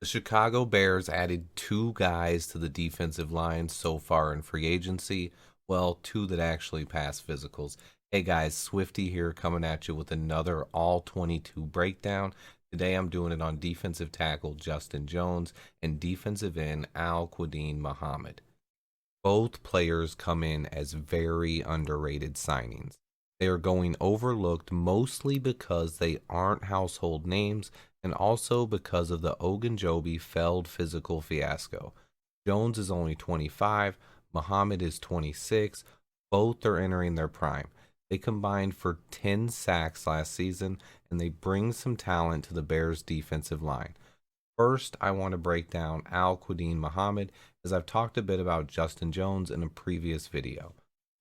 The Chicago Bears added two guys to the defensive line so far in free agency. Well, two that actually pass physicals. Hey guys, Swifty here coming at you with another all-22 breakdown. Today I'm doing it on defensive tackle Justin Jones and defensive end Al-Quadin Muhammad. Both players come in as very underrated signings. They are going overlooked mostly because they aren't household names and also because of the Ogunjobi failed physical fiasco. Jones is only 25, Muhammad is 26. Both are entering their prime. They combined for 10 sacks last season, and they bring some talent to the Bears' defensive line. First, I want to break down Al-Quadin Muhammad, as I've talked a bit about Justin Jones in a previous video.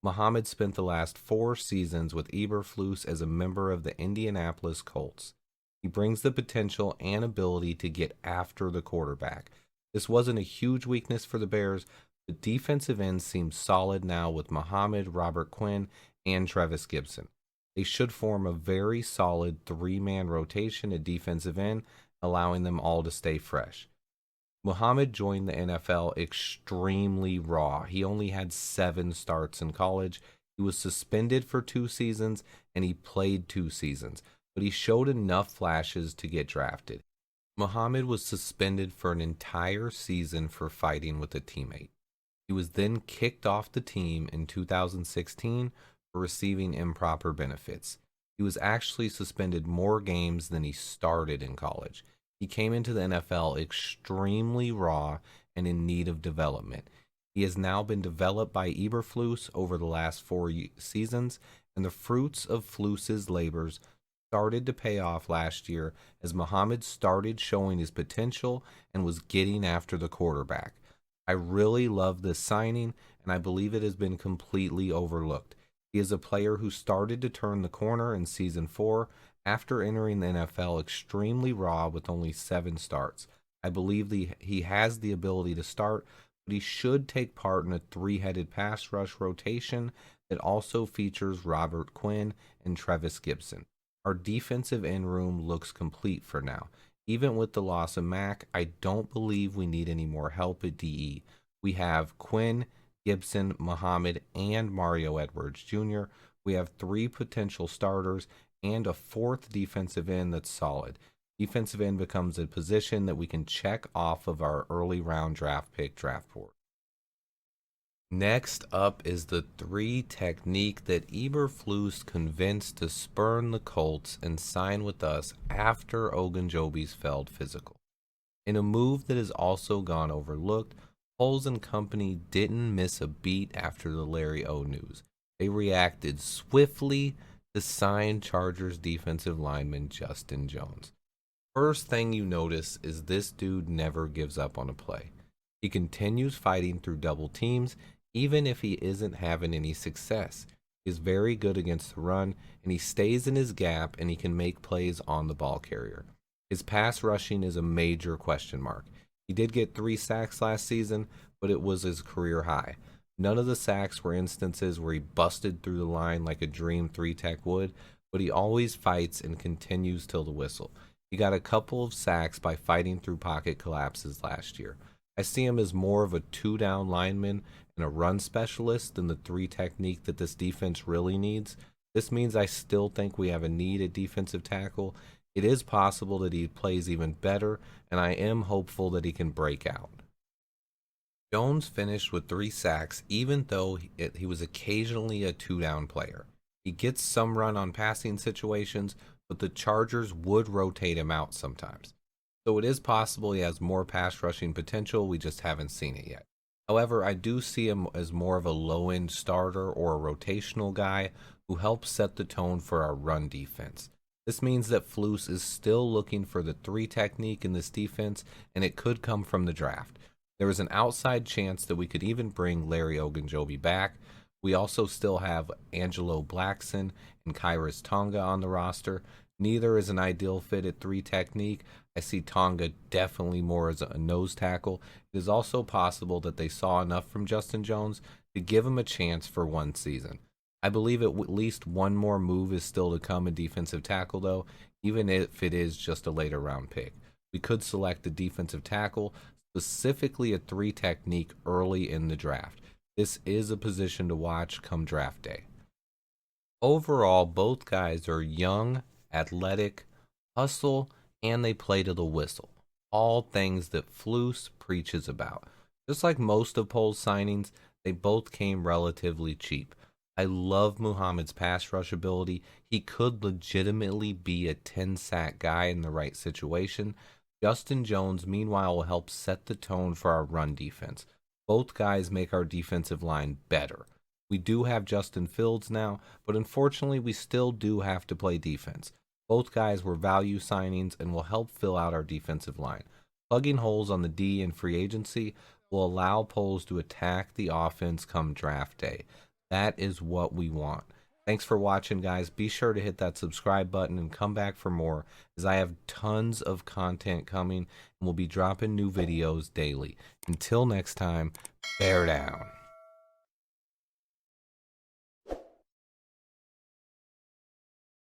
Muhammad spent the last 4 seasons with Eberflus as a member of the Indianapolis Colts. He brings the potential and ability to get after the quarterback. This wasn't a huge weakness for the Bears. The defensive end seems solid now with Muhammad, Robert Quinn, and Trevis Gibson. They should form a very solid 3-man rotation at defensive end, allowing them all to stay fresh. Muhammad joined the NFL extremely raw. He only had 7 starts in college. He was suspended for 2 seasons, and he played 2 seasons, but he showed enough flashes to get drafted. Muhammad was suspended for an entire season for fighting with a teammate. He was then kicked off the team in 2016 for receiving improper benefits. He was actually suspended more games than he started in college. He came into the NFL extremely raw and in need of development. He has now been developed by Eberflus over the last 4 seasons, and the fruits of Flus's labors started to pay off last year as Muhammad started showing his potential and was getting after the quarterback. I really love this signing, and I believe it has been completely overlooked. He is a player who started to turn the corner in season 4 after entering the NFL extremely raw with only 7 starts. I believe he has the ability to start, but he should take part in a 3-headed pass rush rotation that also features Robert Quinn and Trevis Gibson. Our defensive end room looks complete for now. Even with the loss of Mack, I don't believe we need any more help at DE. We have Quinn, Gibson, Muhammad, and Mario Edwards Jr. We have 3 potential starters and a 4th defensive end that's solid. Defensive end becomes a position that we can check off of our early round draft pick draft board. Next up is the 3 technique that Eberflus convinced to spurn the Colts and sign with us after Ogunjobi's failed physical. In a move that has also gone overlooked, Holes and company didn't miss a beat after the Larry O news. They reacted swiftly to sign Chargers defensive lineman Justin Jones. First thing you notice is this dude never gives up on a play. He continues fighting through double teams even if he isn't having any success. He is very good against the run, and he stays in his gap, and he can make plays on the ball carrier. His pass rushing is a major question mark. He did get 3 sacks last season, but it was his career high. None of the sacks were instances where he busted through the line like a dream 3-tech would, but he always fights and continues till the whistle. He got a couple of sacks by fighting through pocket collapses last year. I see him as more of a 2-down lineman and a run specialist than the 3 technique that this defense really needs. This means I still think we have a need at defensive tackle. It is possible that he plays even better, and I am hopeful that he can break out. Jones finished with 3 sacks, even though he was occasionally a 2-down player. He gets some run on passing situations, but the Chargers would rotate him out sometimes. So it is possible he has more pass rushing potential, we just haven't seen it yet. However, I do see him as more of a low-end starter or a rotational guy who helps set the tone for our run defense. This means that Flus is still looking for the 3 technique in this defense, and it could come from the draft. There is an outside chance that we could even bring Larry Ogunjobi back. We also still have Angelo Blackson and Kairos Tonga on the roster. Neither is an ideal fit at 3 technique. I see Tonga definitely more as a nose tackle. It is also possible that they saw enough from Justin Jones to give him a chance for 1 season. I believe at least one more move is still to come in defensive tackle, though, even if it is just a later round pick. We could select a defensive tackle, specifically a 3 technique early in the draft. This is a position to watch come draft day. Overall, both guys are young, athletic, hustle, and they play to the whistle. All things that Flus preaches about. Just like most of Pole's signings, they both came relatively cheap. I love Muhammad's pass rush ability. He could legitimately be a 10-sack guy in the right situation. Justin Jones, meanwhile, will help set the tone for our run defense. Both guys make our defensive line better. We do have Justin Fields now, but unfortunately, we still do have to play defense. Both guys were value signings and will help fill out our defensive line. Plugging holes on the D in free agency will allow Poles to attack the offense come draft day. That is what we want. Thanks for watching, guys. Be sure to hit that subscribe button and come back for more, as I have tons of content coming and we'll be dropping new videos daily. Until next time, bear down.